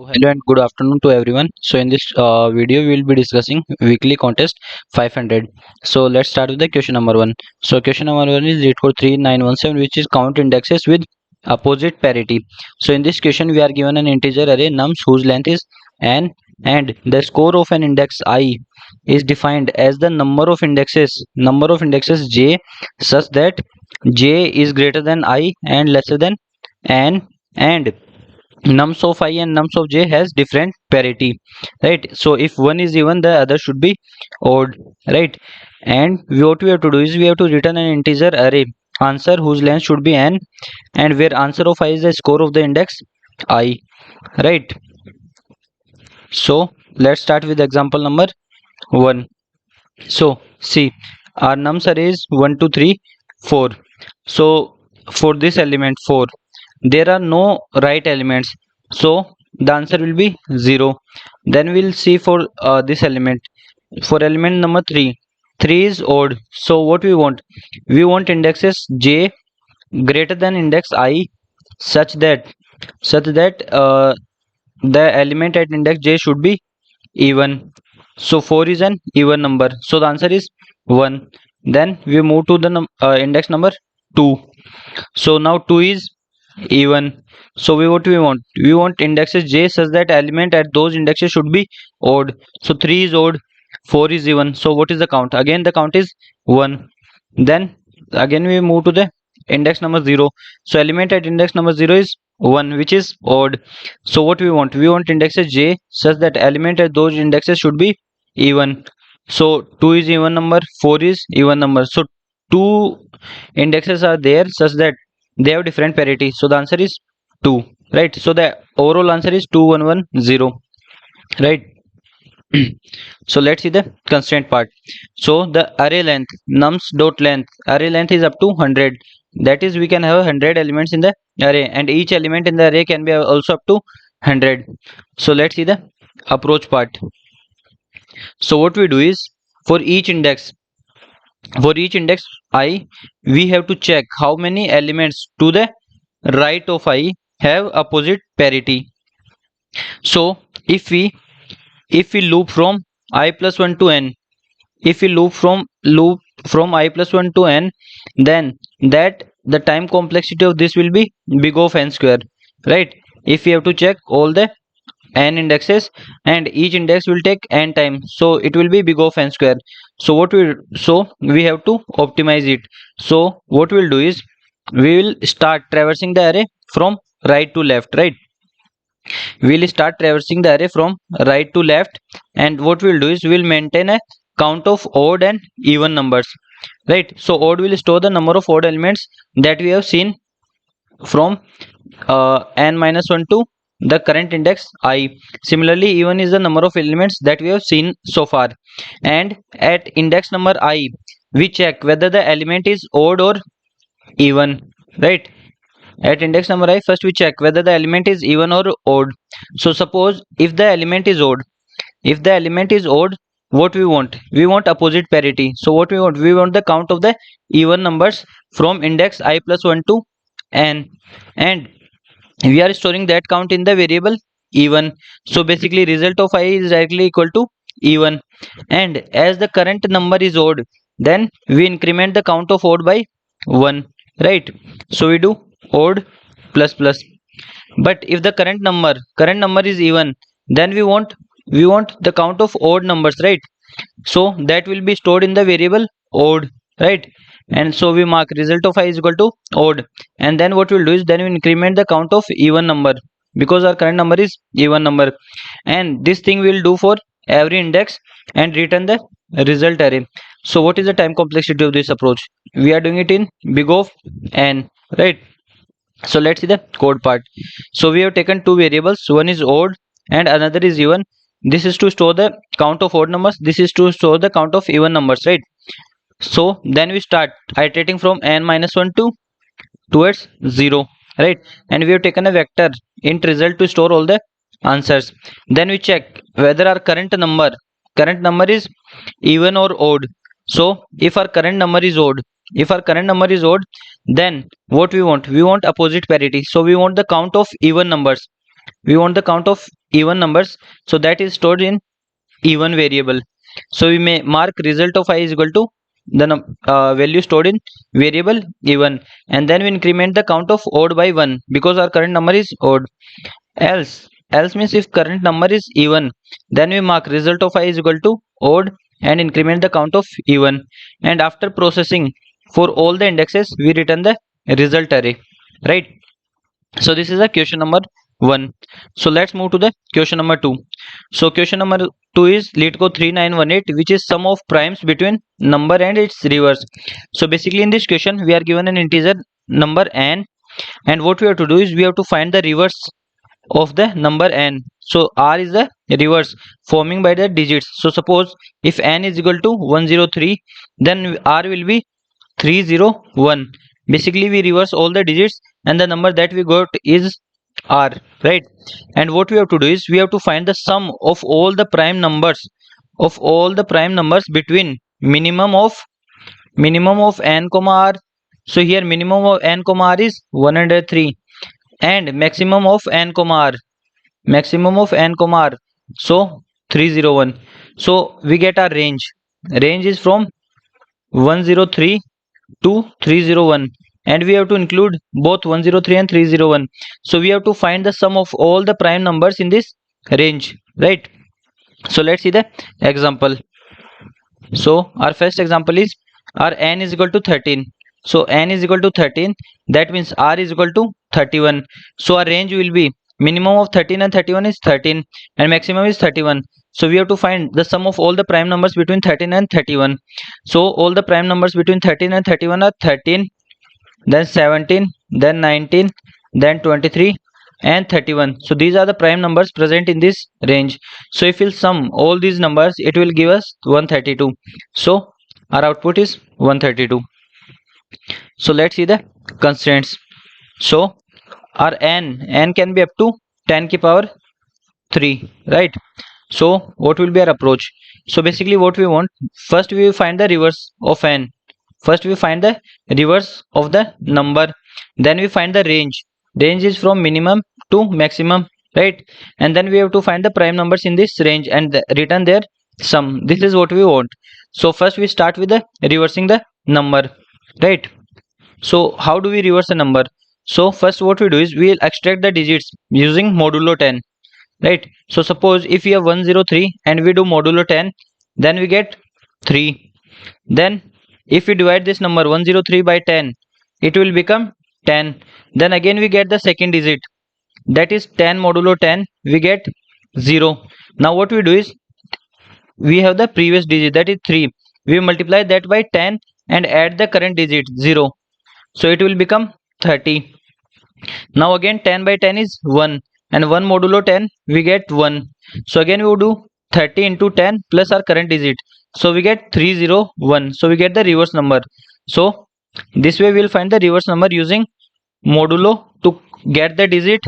Hello and good afternoon to everyone. So in this video we will be discussing weekly contest 500. So let's start with the question number 1. So question number 1 is read code 3917, which is count indexes with opposite parity. So in this question we are given an integer array nums whose length is n, and the score of an index I is defined as the number of indexes j such that j is greater than I and lesser than n, and nums of I and nums of j has different parity, right? So if one is even, the other should be odd, right? And what we have to do is we have to return an integer array answer whose length should be n, and where answer of I is the score of the index I, right? So let's start with example number 1. So see, our nums array is 1 2 3 4. So for this element 4, there are no right elements, so the answer will be 0. Then we'll see for this element, for element number 3, 3 is odd. So what we want indexes j greater than index I such that the element at index j should be even. So 4 is an even number, so the answer is 1. Then we move to the index number 2. So now 2 is even. So we want indexes j such that element at those indexes should be odd. So 3 is odd, 4 is even. So what is the count? Again the count is 1. Then again we move to the index number 0. So element at index number 0 is 1, which is odd. So what we want indexes j such that element at those indexes should be even. So 2 is even number, 4 is even number. So two indexes are there such that they have different parity, so the answer is 2, right? So the overall answer is 2110, right? So let's see the constraint part. So the array length nums dot length, array length is up to 100. That is, we can have 100 elements in the array, and each element in the array can be also up to 100. So let's see the approach part. So what we do is, for each index I, we have to check how many elements to the right of I have opposite parity. So if we loop from I plus 1 to n, if we loop from I plus 1 to n, then that the time complexity of this will be big of n square, right? If we have to check all the n indexes and each index will take n time, so it will be big of n square. So we have to optimize it. So what we'll do is, we will start traversing the array from right to left, right? We'll start traversing the array from right to left, and what we'll do is we'll maintain a count of odd and even numbers, right? So odd will store the number of odd elements that we have seen from n minus 1 to the current index I. Similarly, even is the number of elements that we have seen so far. And at index number I, we check whether the element is odd or even, right? At index number I, first we check whether the element is even or odd. So suppose if the element is odd, what we want opposite parity. So what we want the count of the even numbers from index I plus 1 to n, and we are storing that count in the variable even. So basically result of I is directly equal to even, and as the current number is odd, then we increment the count of odd by 1, right? So we do odd plus plus. But if the current number is even, then we want the count of odd numbers, right? So that will be stored in the variable odd, right? And so we mark result of I is equal to odd, and then what we'll do is, then we increment the count of even number, because our current number is even number. And this thing we'll do for every index and return the result array. So what is the time complexity of this approach? We are doing it in big of n, right? So let's see the code part. So we have taken two variables, one is odd and another is even. This is to store the count of odd numbers, this is to store the count of even numbers, right? So then we start iterating from n minus 1 to towards 0, right? And we have taken a vector int result to store all the answers. Then we check whether our current number is even or odd. So if our current number is odd, then what we want opposite parity. So we want the count of even numbers, even numbers, so that is stored in even variable. So we may mark result of I is equal to the value stored in variable even, and then we increment the count of odd by 1 because our current number is odd. Else means if current number is even, then we mark result of I is equal to odd and increment the count of even, and after processing for all the indexes we return the result array, right? So this is a question number 1. So let's move to the question number 2. So question number 2 is LeetCode 3918, which is sum of primes between number and its reverse. So basically in this question we are given an integer number n, and what we have to do is we have to find the reverse of the number n. So r is the reverse forming by the digits. So suppose if n is equal to 103, then r will be 301. Basically we reverse all the digits and the number that we got is r, right? And what we have to do is we have to find the sum of all the prime numbers between minimum of n comma r. So here minimum of n comma r is 103 and maximum of n comma r, so 301. So we get our range is from 103 to 301, and we have to include both 103 and 301. So we have to find the sum of all the prime numbers in this range, right? So let's see the example. So our first example is our n is equal to 13. So n is equal to 13, that means r is equal to 31. So our range will be minimum of 13 and 31 is 13 and maximum is 31. So we have to find the sum of all the prime numbers between 13 and 31. So all the prime numbers between 13 and 31 are 13, then 17, then 19, then 23 and 31. So these are the prime numbers present in this range. So if we'll sum all these numbers, it will give us 132. So our output is 132. So let's see the constraints. So our n can be up to 10 ki power 3, right? So what will be our approach? So basically what we want, first we will find the reverse of n. First we find the reverse of the number, then we find the range is from minimum to maximum, right? And then we have to find the prime numbers in this range and return their sum. This is what we want. So first we start with the reversing the number, right? So how do we reverse a number? So first what we do is we will extract the digits using modulo 10, right? So suppose if we have 103 and we do modulo 10, then we get 3. Then if we divide this number 103 by 10, it will become 10. Then again we get the second digit, that is 10 modulo 10, we get 0. Now what we do is we have the previous digit, that is 3. We multiply that by 10 and add the current digit 0. So it will become 30. Now again 10 by 10 is 1 and 1 modulo 10 we get 1. So again we will do 30 into 10 plus our current digit. So we get 301. So we get the reverse number. So this way we will find the reverse number using modulo to get the digit,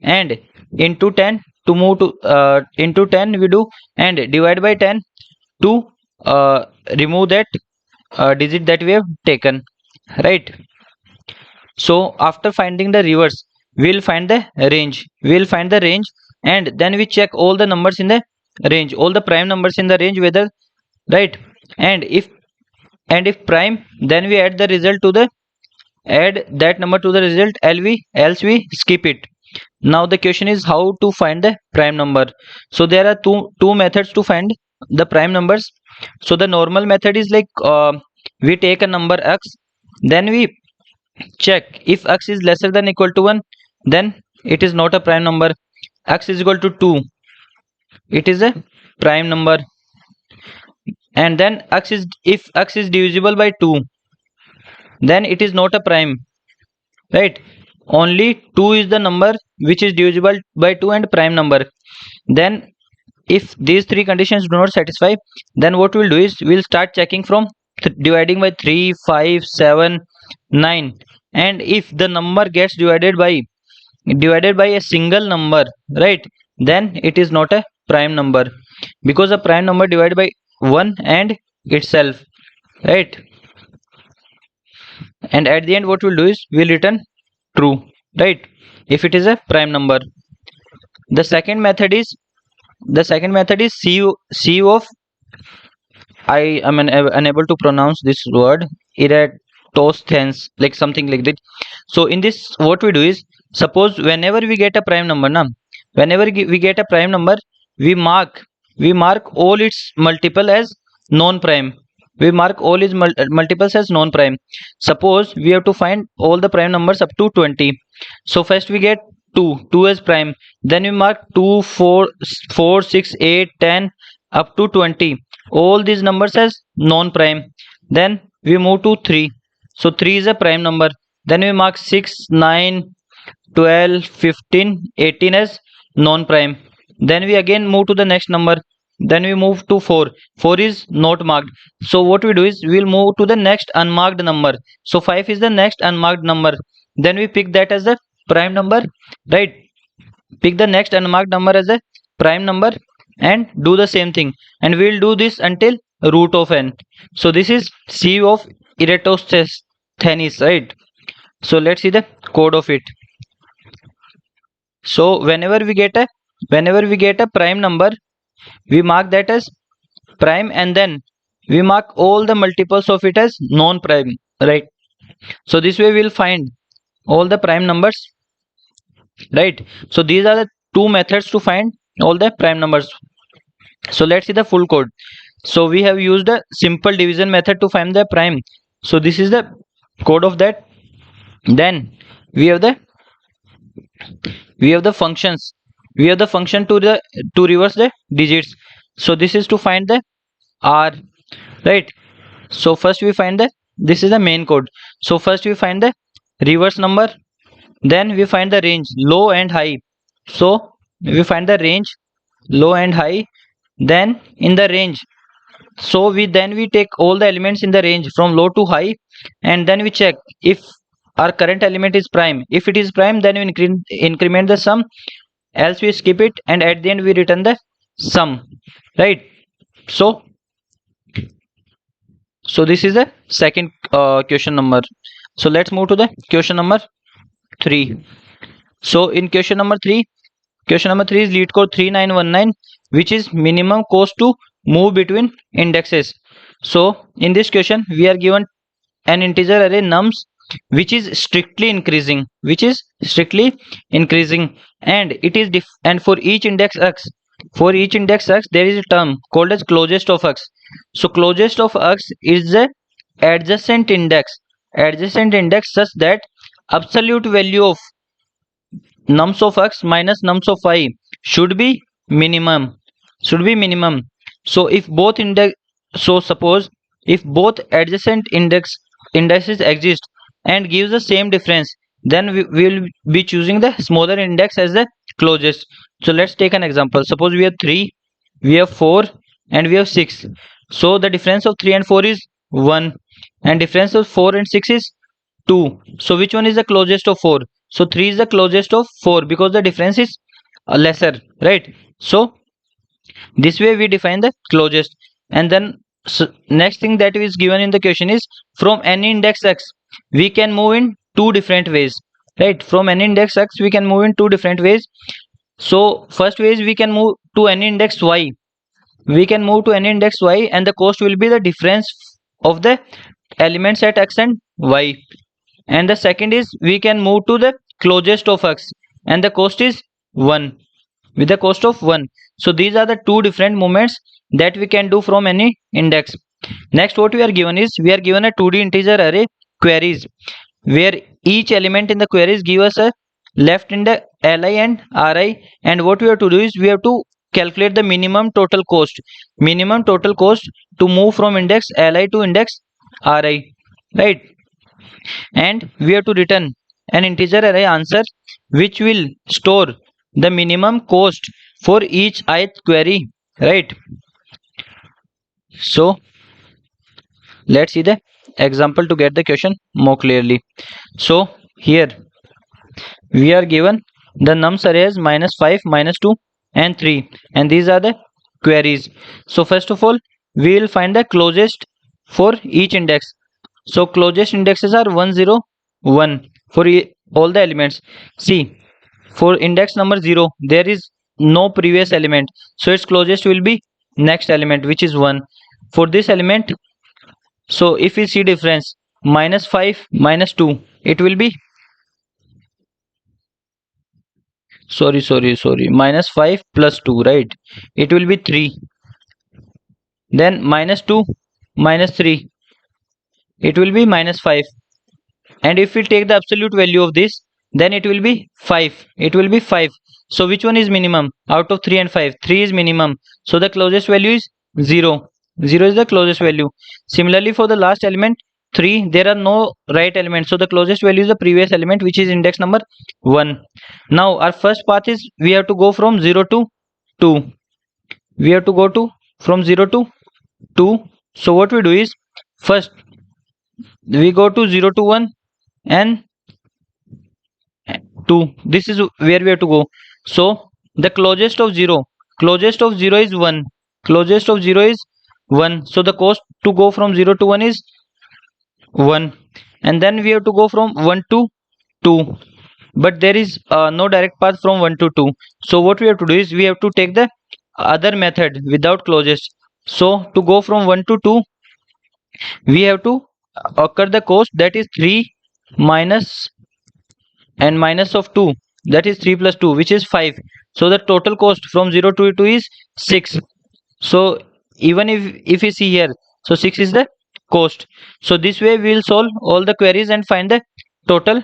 and into 10 to move to into 10 we do, and divide by 10 to remove that digit that we have taken, right? So after finding the reverse, we'll find the range. And then we check all the numbers in the range, all the prime numbers in the range, whether right. And if prime, then we add that number to the result, else we skip it. Now the question is how to find the prime number. So there are two methods to find the prime numbers. So the normal method is like we take a number x, then we check if x is lesser than equal to 1, then it is not a prime number. X is equal to 2, it is a prime number. And then if x is divisible by 2, then it is not a prime, right? Only 2 is the number which is divisible by 2 and prime number. Then if these three conditions do not satisfy, then what we'll do is we'll start checking from dividing by 3, 5, 7, 9, and if the number gets divided by a single number, right, then it is not a prime number, because a prime number divided by 1 and itself, right? And at the end what we'll do is we'll return true, right, if it is a prime number. The second method is C of, I am unable to pronounce this word, Eratosthenes, like something like that. So in this, what we do is, suppose whenever we get a prime number, na, whenever we get a prime number, we mark all its multiple as non-prime. We mark all its multiples as non-prime. Suppose we have to find all the prime numbers up to 20. So first we get 2 as prime. Then we mark 2, 4, 4, 6, 8, 10 up to 20. All these numbers as non-prime. Then we move to 3. So 3 is a prime number. Then we mark 6, 9, 12, 15, 18 as non-prime. Then we again move to the next number. Then we move to 4. 4 is not marked. So what we do is, we will move to the next unmarked number. So 5 is the next unmarked number. Then we pick that as the prime number, right? Pick the next unmarked number as a prime number and do the same thing, and we will do this until root of n. So this is C of Eratosthenes, right? So let's see the code of it. So whenever we get a prime number, we mark that as prime, and then we mark all the multiples of it as non-prime, right? So this way we'll find all the prime numbers, right? So these are the two methods to find all the prime numbers. So let's see the full code. So we have used a simple division method to find the prime. So this is the code of that. Then we have the functions. We have the function to reverse the digits. So this is to find the r, right? So first we find this is the main code. So first we find the reverse number, then we find the range low and high. So we find the range low and high. Then in the range, so we take all the elements in the range from low to high, and then we check if our current element is prime. If it is prime, then we increment the sum, else we skip it, and at the end we return the sum, right? So this is the second question number. So let's move to the question number 3. So in question number 3 is lead code 3919, which is minimum cost to move between indexes. So in this question we are given an integer array nums which is strictly increasing, and it is and for each index x there is a term called as closest of x. So closest of x is the adjacent index such that absolute value of nums of x minus nums of y should be minimum. So if both suppose if both adjacent indices exist and gives the same difference, then we will be choosing the smaller index as the closest. So let's take an example. Suppose we have 3, we have 4, and we have 6. So the difference of 3 and 4 is 1, and difference of 4 and 6 is 2. So which one is the closest of 4? So 3 is the closest of 4 because the difference is lesser, right? So this way we define the closest. And then next thing that is given in the question is, from any index x we can move in two different ways, right? From any index x we can move in two different ways. So first way is we can move to any index y. And the cost will be the difference of the elements at x and y. And the second is we can move to the closest of x, and the cost is 1, with the cost of 1. So these are the two different movements that we can do from any index. Next, what we are given is, we are given a 2D integer array queries, where each element in the queries give us a left in the li and ri, and what we have to do is we have to calculate the minimum total cost to move from index li to index ri, right? And we have to return an integer array answer which will store the minimum cost for each ith query, right? So let's see the example to get the question more clearly. So here we are given the nums arrays -5, -2 and 3, and these are the queries. So first of all we will find the closest for each index. So closest indexes are 1, 0, 1 for all the elements. See, for index number 0 there is no previous element, so its closest will be next element, which is 1. For this element, so if we see difference, -5 -2, it will be -5 plus 2, right? It will be 3. Then -2 -3, it will be -5. And if we take the absolute value of this, then it will be 5. It will be 5. So which one is minimum out of 3 and 5? 3 is minimum, so the closest value is 0. 0 is the closest value. Similarly, for the last element 3, there are no right elements, so the closest value is the previous element, which is index number 1. Now our first path is, we have to go from 0 to 2. We have to go to from 0 to 2. So what we do is, first we go to 0 to 1 and 2. This is where we have to go. So the closest of 0 is 1. Closest of 0 is 1. So the cost to go from 0 to 1 is 1. And then we have to go from 1 to 2. But there is no direct path from 1 to 2. So what we have to do is, we have to take the other method without closest. So to go from 1 to 2, we have to occur the cost, that is 3 minus and minus of 2, that is 3 plus 2, which is 5. So the total cost from 0 to 2 is 6. So even if you see here, so 6 is the cost. So this way we will solve all the queries and find the total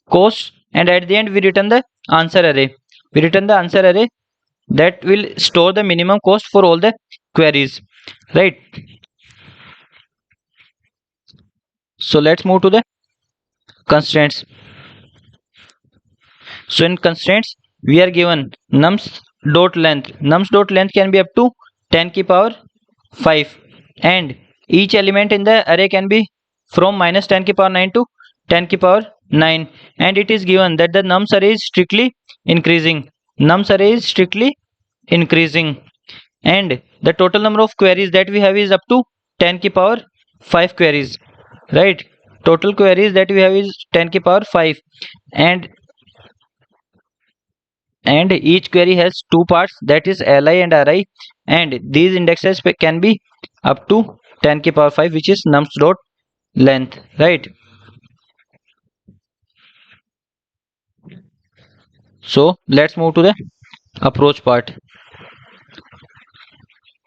cost, and at the end we return the answer array. We return the answer array that will store the minimum cost for all the queries, right? So let's move to the constraints. So in constraints, we are given nums dot length. Nums dot length can be up to 10 की power 5, and each element in the array can be from -10 की power 9 to 10 की power 9, and it is given that the nums array is strictly increasing. Nums array is strictly increasing, and the total number of queries that we have is up to 10 की power 5 queries, right? Total queries that we have is 10 की power 5, and each query has two parts, that is li and ri, and these indexes can be up to 10 की power 5, which is nums dot length, right? So let's move to the approach part.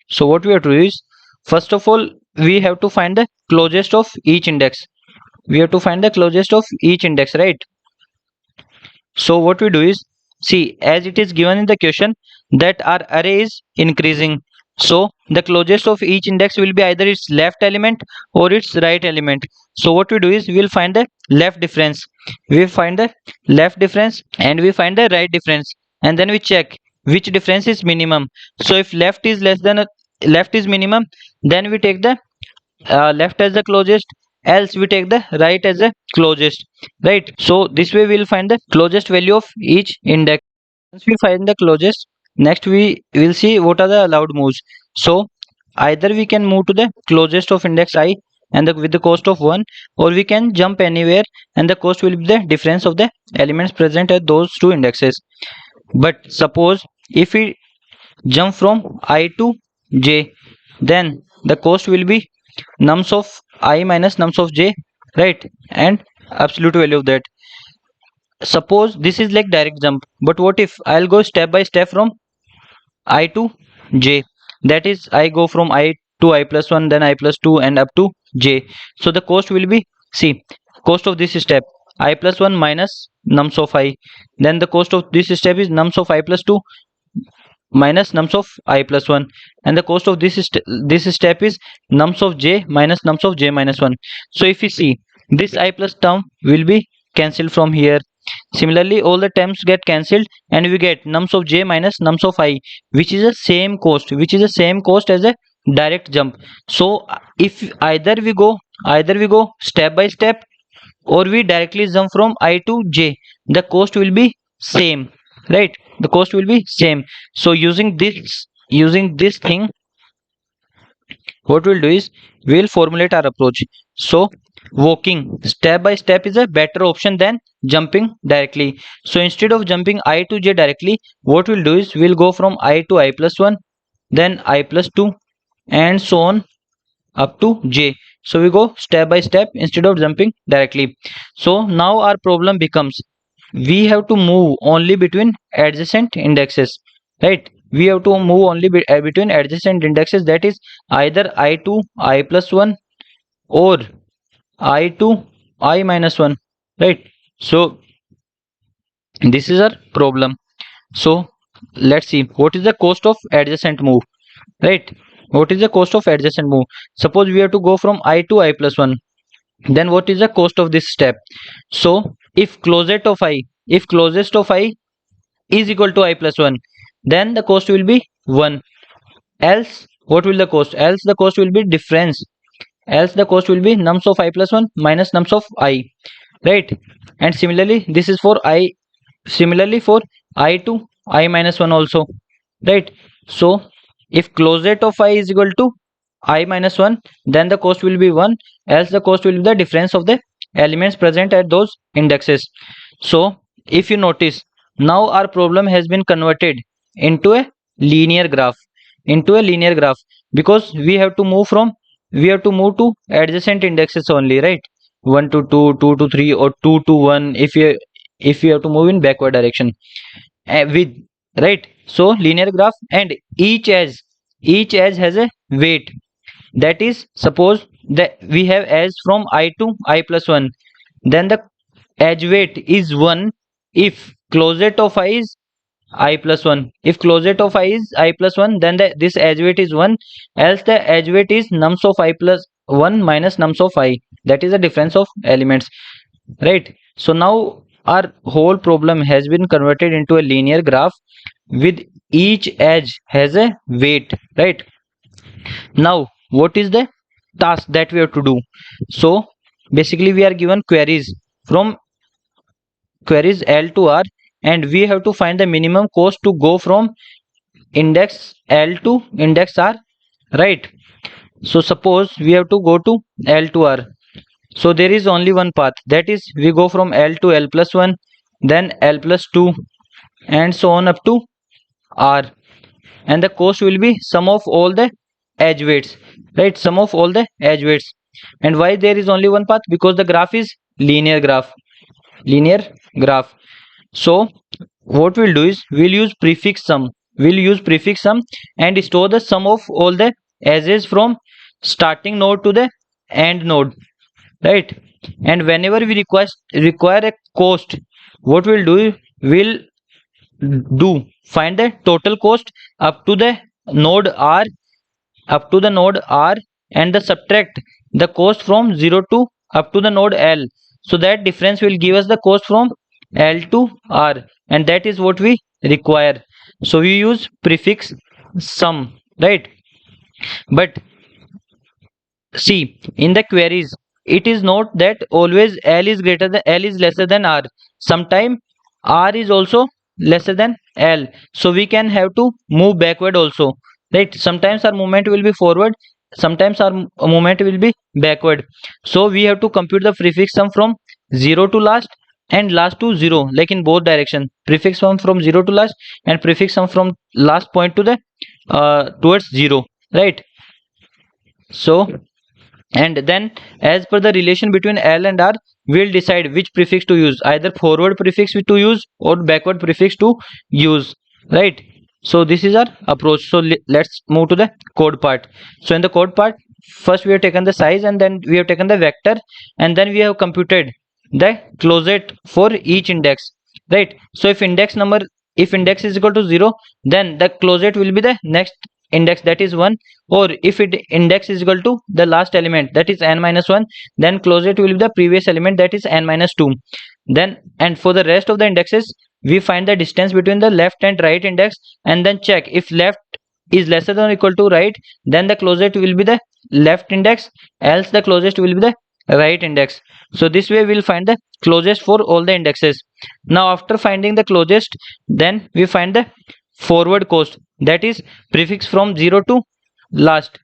So what we have to do is, first of all, we have to find the closest of each index. We have to find the closest of each index, right? So what we do is, see, as it is given in the question that our array is increasing, so the closest of each index will be either its left element or its right element. So what we do is, we will find the left difference. We find the left difference and we find the right difference, and then we check which difference is minimum. So if left is less than left is minimum, then we take the left as the closest, else we take the right as the closest, right? So this way we will find the closest value of each index. Once we find the closest, next we will see what are the allowed moves. So either we can move to the closest of index I and with the cost of 1, or we can jump anywhere and the cost will be the difference of the elements present at those two indexes. But suppose if we jump from I to j, then the cost will be nums of I minus nums of j, right? And absolute value of that. Suppose this is like direct jump, but what if I'll go step by step from I to j, that is I go from I to I plus 1, then I plus 2 and up to j. So the cost will be, see, cost of this step I plus 1 minus nums of I, then the cost of this step is nums of I plus 2 minus nums of I plus 1, and the cost of this step is nums of j minus nums of j minus 1. So if you see, this I plus term will be cancelled from here. Similarly, all the terms get cancelled and we get nums of j minus nums of I, which is the same cost, as a direct jump. So if either we go step by step, or we directly jump from I to j, the cost will be same, right? The cost will be same. So using this thing, what we'll do is we'll formulate our approach. So walking step by step is a better option than jumping directly. So instead of jumping I to j directly, what we'll do is we'll go from I to I plus 1, then I plus 2, and so on up to j. So we go step by step instead of jumping directly. So now our problem becomes we have to move only between adjacent indexes, right? We have to move only between adjacent indexes, that is either I to I plus 1 or I to I minus 1, right? So this is our problem. So let's see what is the cost of adjacent move, right? What is the cost of adjacent move? Suppose we have to go from I to I plus 1, then what is the cost of this step? So if closest of I is equal to I plus 1, then the cost will be 1. Else what will the cost? Else the cost will be difference. Else the cost will be nums of I plus 1 minus nums of I, right? And similarly this is for I, similarly for I to I minus 1 also, right? So if closest of I is equal to I minus 1, then the cost will be 1, else the cost will be the difference of the elements present at those indexes. So if you notice, now our problem has been converted into a linear graph, because we have to move to adjacent indexes only, right? 1 to 2, 2 to 3, or 2 to 1 if you have to move in backward direction, with, right? So linear graph, and each edge has a weight. That is, suppose that we have edge from I to I plus 1, then the edge weight is 1 if closest of I is I plus 1. If closest of I is I plus 1, then this edge weight is 1, else the edge weight is nums of I plus 1 minus nums of I, that is the difference of elements, right? So now our whole problem has been converted into a linear graph with each edge has a weight, right? Now what is the task that we have to do? So basically we are given from queries L to R, and we have to find the minimum cost to go from index L to index R, right? So suppose we have to go to L to R. So there is only one path, that is we go from L to L plus 1, then L plus 2, and so on up to R, and the cost will be sum of all the edge weights, right? Sum of all the edge weights. And why there is only one path? Because the graph is linear graph. So what we'll do is we'll use prefix sum and store the sum of all the edges from starting node to the end node, right? And whenever we require a cost, what we'll do, we'll do find the total cost up to the node R, and the subtract the cost from 0 to up to the node L. So that difference will give us the cost from L to R, and that is what we require. So we use prefix sum, right? But see, in the queries it is not that always L is lesser than R. Sometime R is also lesser than L, so we can have to move backward also, right? Sometimes our movement will be forward, sometimes our movement will be backward. So we have to compute the prefix sum from 0 to last and last to 0, like in both direction. Prefix sum from 0 to last and prefix sum from last point to the towards 0, right? So, and then as per the relation between L and R, we'll decide which prefix to use, either forward prefix to use or backward prefix to use, right? So this is our approach. So let's move to the code part. So in the code part, first we have taken the size, and then we have taken the vector, and then we have computed the closet for each index, right? So if index is equal to 0, then the closet will be the next index, that is 1, or if index is equal to the last element, that is n minus 1, then closet will be the previous element, that is n minus 2. Then, and for the rest of the indexes, we find the distance between the left and right index, and then check if left is lesser than or equal to right, then the closest will be the left index, else the closest will be the right index. So this way we'll find the closest for all the indexes. Now after finding the closest, then we find the forward cost, that is prefix from 0 to last.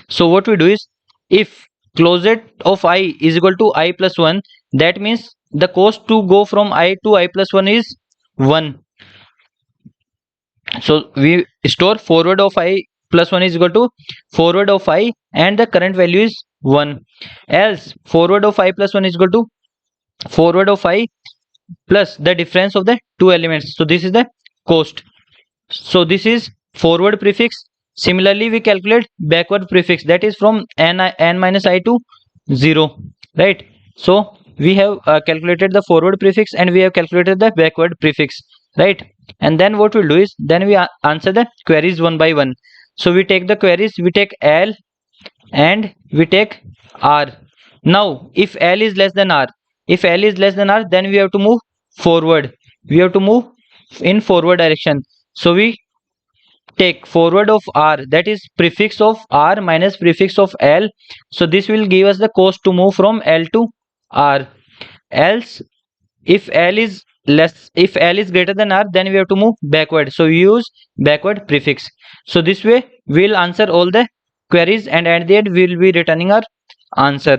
So what we do is, if closet of I is equal to I plus 1, that means the cost to go from I to I plus 1 is 1. So we store forward of I plus 1 is equal to forward of I, and the current value is 1. Else forward of I plus 1 is equal to forward of I plus the difference of the two elements. So this is the cost. So this is forward prefix. Similarly, we calculate backward prefix, that is from n minus I to 0, right? So we have calculated the forward prefix and we have calculated the backward prefix, right? And then what we'll do is, then we answer the queries one by one. So we take the queries, we take L and we take R. Now if L is less than R, if L is less than R, then we have to move forward, we have to move in forward direction. So we take forward of R, that is prefix of R minus prefix of L. So this will give us the cost to move from L to R. Else if L is less, if L is greater than R, then we have to move backward, so we use backward prefix. So this way we'll answer all the queries and at the end we will be returning our answer.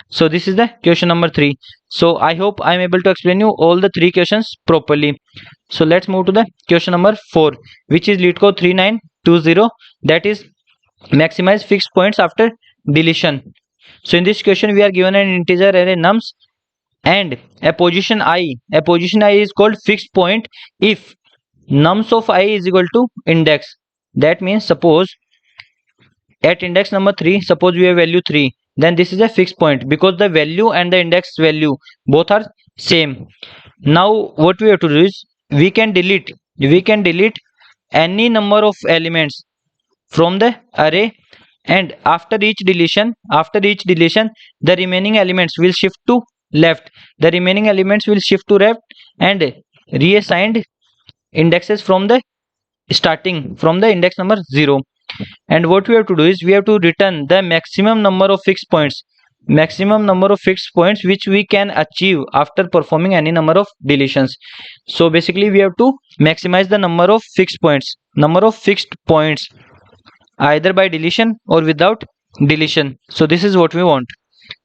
So this is the question number 3. So I hope I am able to explain you all the 3 questions properly. So let's move to the question number 4, which is lead code 3920, that is maximize fixed points after deletion. So in this question we are given an integer array nums and a position I. A position I is called fixed point if nums of I is equal to index. That means suppose at index number 3, suppose we have value 3, then this is a fixed point because the value and the index value both are same. Now what we have to do is, we can delete any number of elements from the array, and after each deletion the remaining elements will shift to left, the remaining elements will shift to left and reassigned indexes from the starting from the index number 0. And what we have to do is, we have to return the maximum number of fixed points, which we can achieve after performing any number of deletions. So basically we have to maximize the number of fixed points either by deletion or without deletion. So this is what we want.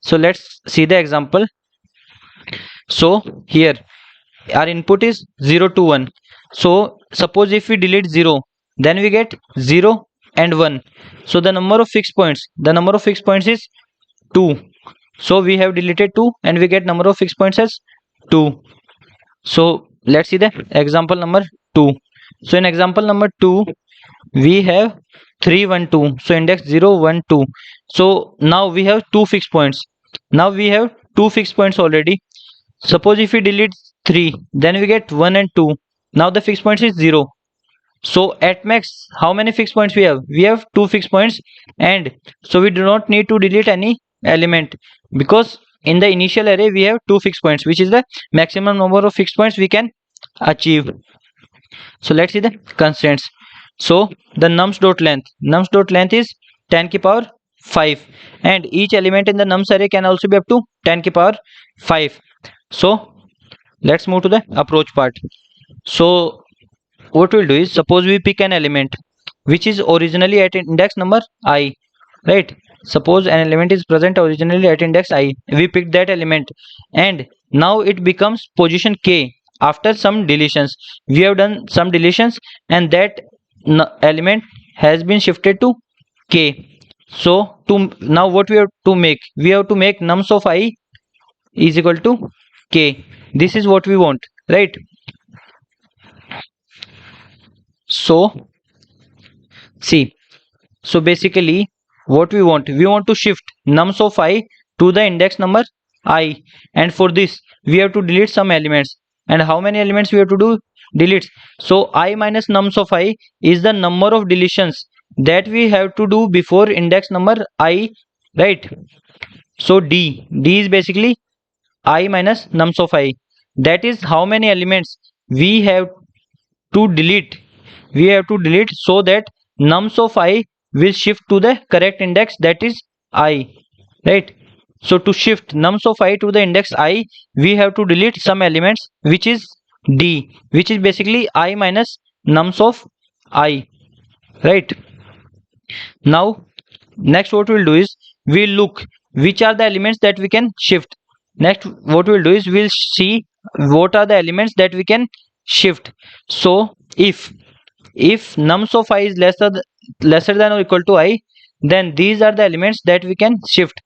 So let's see the example. So here our input is 0 to 1. So suppose if we delete 0, then we get 0 and 1. So the number of fixed points is 2. So we have deleted 2 and we get number of fixed points as 2. So let's see the example number 2. So in example number 2 we have 3 1 2. So index 0 1 2. So now we have two fixed points already. Suppose if we delete 3, then we get 1 and 2. Now the fixed points is 0. So at max how many fixed points we have? We have 2 fixed points, and so we do not need to delete any element because in the initial array we have 2 fixed points, which is the maximum number of fixed points we can achieve. So let's see the constraints. So the nums dot length is 10 ki power 5, and each element in the nums array can also be up to 10 ki power 5. So let's move to the approach part. So what we'll do is, suppose we pick an element which is originally at index number I, right? Suppose an element is present originally at index I, we picked that element and now it becomes position k after some deletions. We have done some deletions and that element has been shifted to k. So to now what we have to make, nums of I is equal to k. This is what we want, right? So see, so basically what we want to shift nums of I to the index number I, and for this we have to delete some elements. And how many elements we have to do delete? So I minus nums of I is the number of deletions that we have to do before index number I, right? So d is basically I minus nums of I, that is how many elements we have to delete so that nums of I will shift to the correct index, that is I, right? So to shift nums of I to the index I, we have to delete some elements, which is d, which is basically I minus nums of I, right? Now next what we'll do is we'll look which are the elements that we can shift. Next what we'll do is we'll see what are the elements that we can shift. So if nums of I is lesser than or equal to I, then these are the elements that we can shift.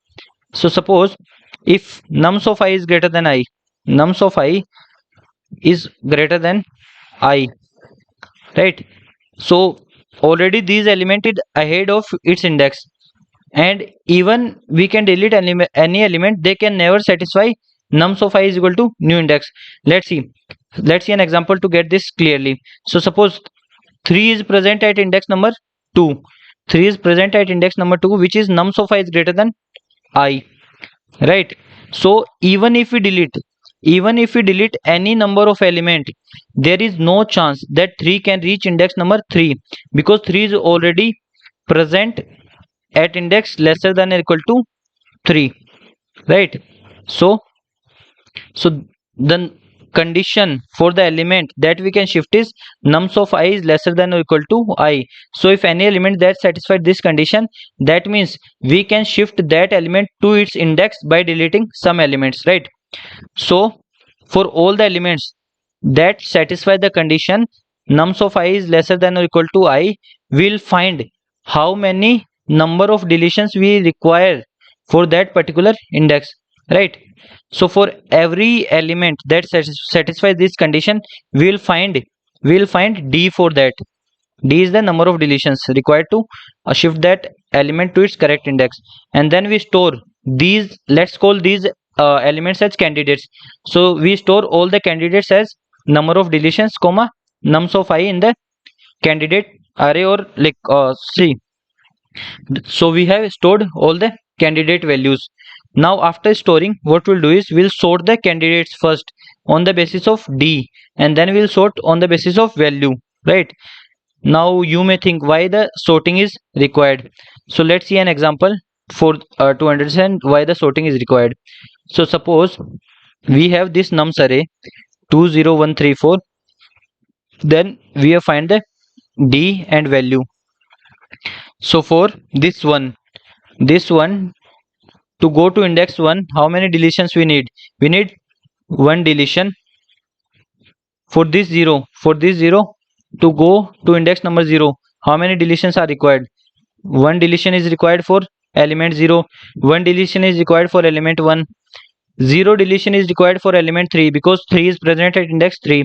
So suppose if nums of I is greater than I, nums of I is greater than I, right? So already these element is ahead of its index, and even we can delete any element, they can never satisfy nums of I is equal to new index. Let's see an example to get this clearly. So suppose 3 is present at index number 2. 3 is present at index number 2, which is nums of I is greater than I, right? So even if we delete any number of element, there is no chance that 3 can reach index number 3, because 3 is already present at index lesser than or equal to 3, right? So so the condition for the element that we can shift is nums of I is lesser than or equal to I. So if any element that satisfies this condition, that means we can shift that element to its index by deleting some elements, right? So for all the elements that satisfy the condition nums of I is lesser than or equal to I, we'll find how many number of deletions we require for that particular index, right? So for every element that satisfies this condition, we'll find D for that. D is the number of deletions required to shift that element to its correct index, and then we store these. Let's call these elements as candidates. So we store all the candidates as number of deletions comma nums of I in the candidate array, or like C. So we have stored all the candidate values. Now after storing, what we'll do is we'll sort the candidates first on the basis of D, and then we'll sort on the basis of value, right? Now you may think why the sorting is required. So let's see an example for to understand why the sorting is required. So suppose we have this nums array 20134, then we have find the D and value. So for this one to go to index 1, how many deletions we need? We need one deletion. For this 0 to go to index number 0, how many deletions are required? One deletion is required for element 0, one deletion is required for element 1, 0 deletion is required for element 3 because 3 is present at index 3,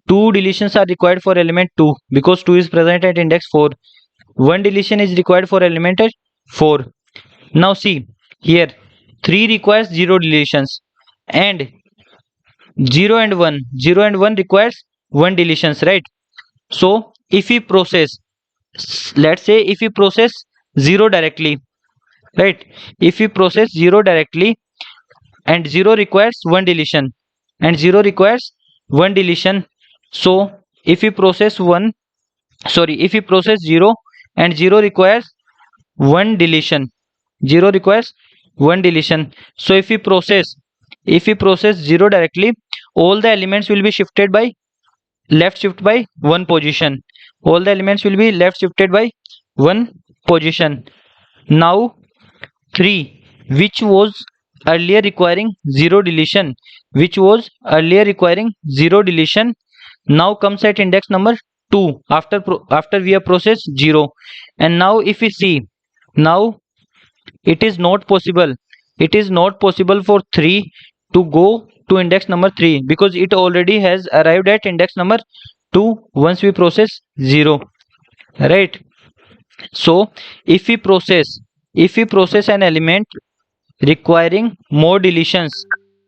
2 deletions are required for element 2 because 2 is present at index 4, one deletion is required for element 4. Now see here, 3 requires 0 deletions, and 0 and 1 requires 1 deletions, right? So if we process, let's say if we process 0 directly, right? If we process 0 directly, and 0 requires 1 deletion, and 0 requires 1 deletion, so if we process 0 and 0 requires 1 deletion, 0 requires 1 deletion, so if we process 0 directly, all the elements will be shifted by left shift by 1 position. All the elements will be left shifted by 1 position. Now 3, which was earlier requiring 0 deletion, now comes at index number 2 after we have processed 0. And now if we see, now it is not possible for 3 to go to index number 3 because it already has arrived at index number 2 once we process 0, right? So if we process an element requiring more deletions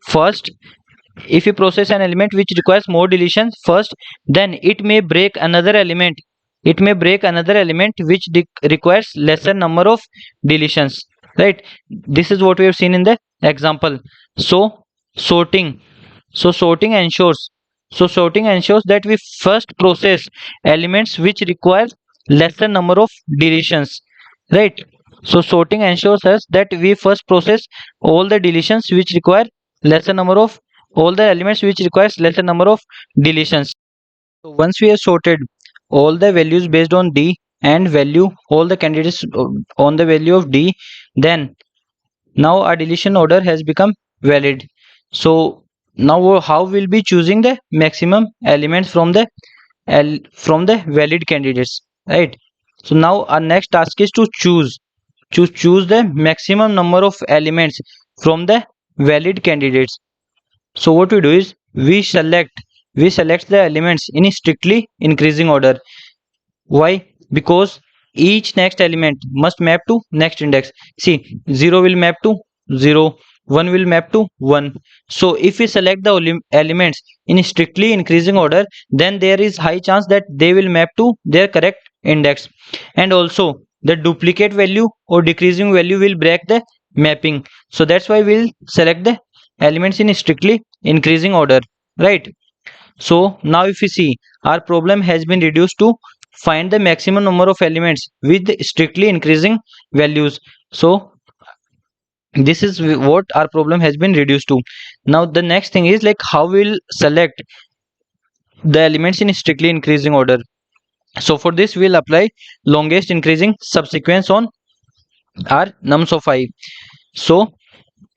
first, if we process an element which requires more deletions first, then it may break another element which requires lesser number of deletions, right? This is what we have seen in the example. So sorting ensures that we first process elements which require lesser number of deletions, right? So sorting ensures us that we first process all the deletions which require lesser number of all the elements which requires lesser number of deletions. So once we have sorted all the values based on D, and value all the candidates on the value of D, then now our deletion order has become valid. So now how we'll be choosing the maximum elements from the valid candidates, right? So now our next task is to choose the maximum number of elements from the valid candidates. So what we do is we select the elements in strictly increasing order. Why? Because each next element must map to next index. See, 0 will map to 0, 1 will map to 1. So if we select the elements in strictly increasing order, then there is high chance that they will map to their correct index. And also the duplicate value or decreasing value will break the mapping. So that's why we'll select the elements in strictly increasing order, right? So now if you see, our problem has been reduced to find the maximum number of elements with strictly increasing values. So this is what our problem has been reduced to. Now the next thing is like how we'll select the elements in strictly increasing order. So for this we'll apply longest increasing subsequence on our nums of I. So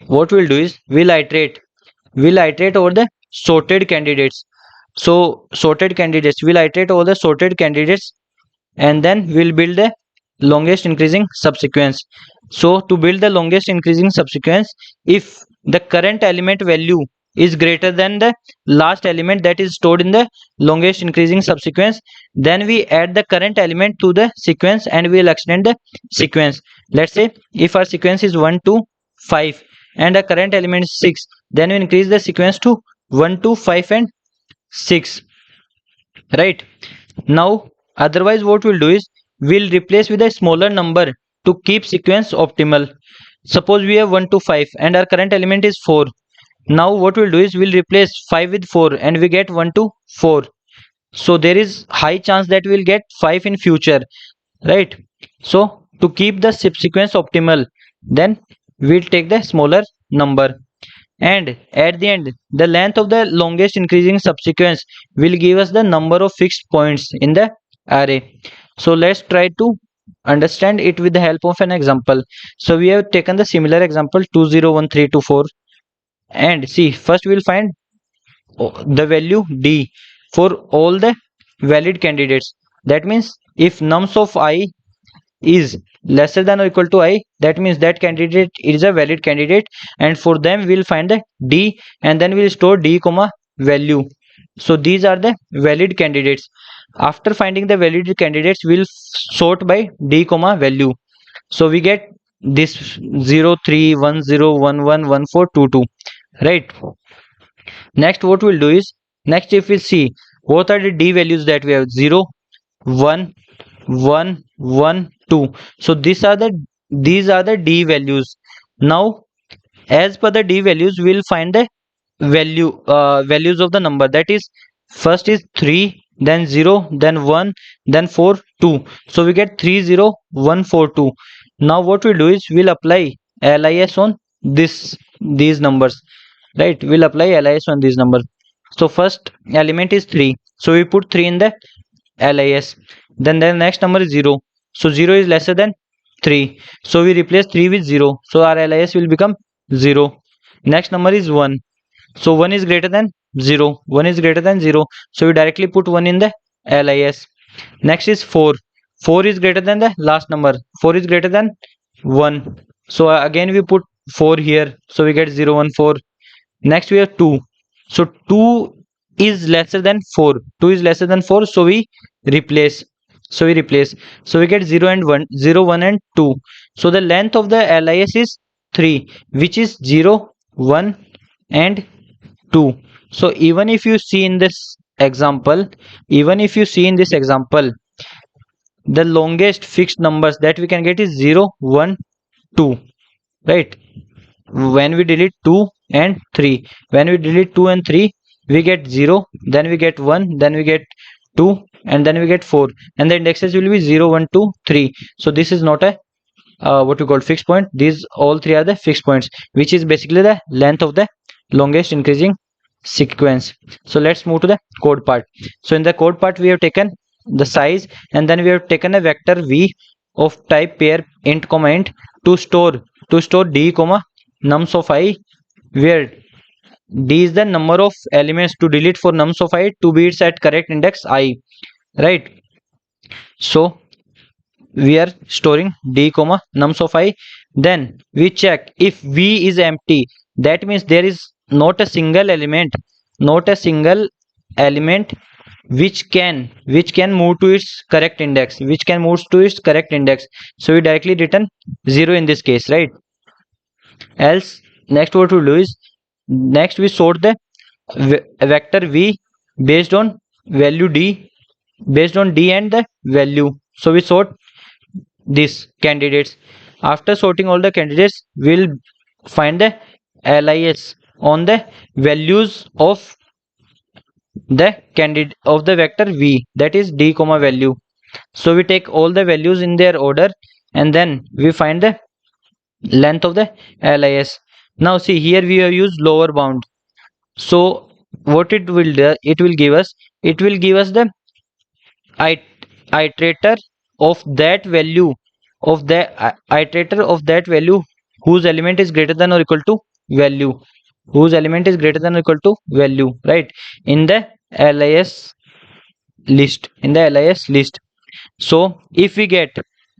what we'll do is we'll iterate over the sorted candidates. So sorted candidates, we'll iterate over the sorted candidates, and then we'll build the longest increasing subsequence. So to build the longest increasing subsequence, if the current element value is greater than the last element that is stored in the longest increasing subsequence, then we add the current element to the sequence and we'll extend the sequence. Let's say if our sequence is 1 to 5 and the current element is 6, then we increase the sequence to 1 to 5 and 6, right? Now otherwise what we'll do is we'll replace with a smaller number to keep sequence optimal. Suppose we have 1 to 5 and our current element is 4. Now what we'll do is we'll replace 5 with 4 and we get 1 to 4. So there is high chance that we'll get 5 in future, right? So to keep the sequence optimal, then we'll take the smaller number. And at the end, the length of the longest increasing subsequence will give us the number of fixed points in the array. So let's try to understand it with the help of an example. So we have taken the similar example 201324, and see, first we will find the value D for all the valid candidates. That means if nums of I is lesser than or equal to I, that means that candidate is a valid candidate, and for them we'll find the D and then we'll store D comma value. So these are the valid candidates. After finding the valid candidates, we'll sort by D comma value. So we get this 0 3 1 0 1 1 1 4 2 2, right? Next what we'll do is, next if we see what are the D values that we have, 0 1 1 1 2. So these are the D values. Now as per the D values we'll find the values of the number, that is first is 3, then 0, then 1, then 4 2. So we get 3 0 1 4 2. Now what we do is we'll apply LIS on these numbers, right? We'll apply LIS on these numbers. So first element is 3, so we put 3 in the LIS. Then the next number is 0, so 0 is lesser than 3, so we replace 3 with 0, so our LIS will become 0. Next number is 1, so 1 is greater than 0, 1 is greater than 0, so we directly put 1 in the LIS. Next is 4, 4 is greater than the last number, 4 is greater than 1, so again we put 4 here, so we get 0 1 4. Next we have 2, so 2 is lesser than 4, 2 is lesser than 4, so we replace, so we get 0 and 1, 0 1 and 2. So the length of the LIS is 3, which is 0 1 and 2. So even if you see in this example, the longest fixed numbers that we can get is 0 1 2, right? When we delete 2 and 3, when we delete 2 and 3, we get 0, then we get 1, then we get 2, and then we get 4, and the indexes will be 0 1 2 3. So this is not a what we call fixed point. These all three are the fixed points, which is basically the length of the longest increasing sequence. So let's move to the code part. So in the code part we have taken the size, and then we have taken a vector v of type pair int comma int to store d comma nums of I, where d is the number of elements to delete for nums of I to be its at correct index I, right? So we are storing d comma nums of I. Then we check if v is empty, that means there is not a single element, which can move to its correct index, so we directly return 0 in this case, right? Else, next what we do is, next we sort the vector v based on value d, and the value. So we sort these candidates. After sorting all the candidates, we'll find the LIS on the values of the candidate of the vector v, that is d comma value. So we take all the values in their order, and then we find the length of the LIS. Now see, here we have used lower bound. So what it will do, it will give us the iterator of that value, whose element is greater than or equal to value, right, in the LIS list, So if we get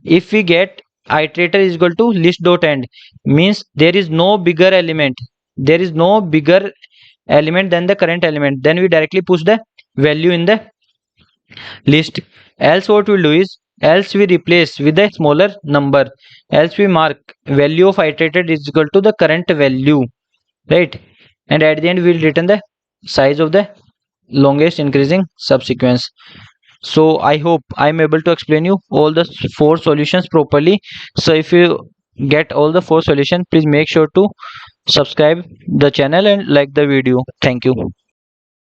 iterator is equal to list dot end, means there is no bigger element, than the current element, then we directly push the value in the list. Else what we'll do is, else we replace with a smaller number, else we mark value of iterated is equal to the current value, right? And at the end we'll return the size of the longest increasing subsequence. So I hope I'm able to explain you all the 4 solutions properly. So if you get all the 4 solutions, please make sure to subscribe the channel and like the video. Thank you.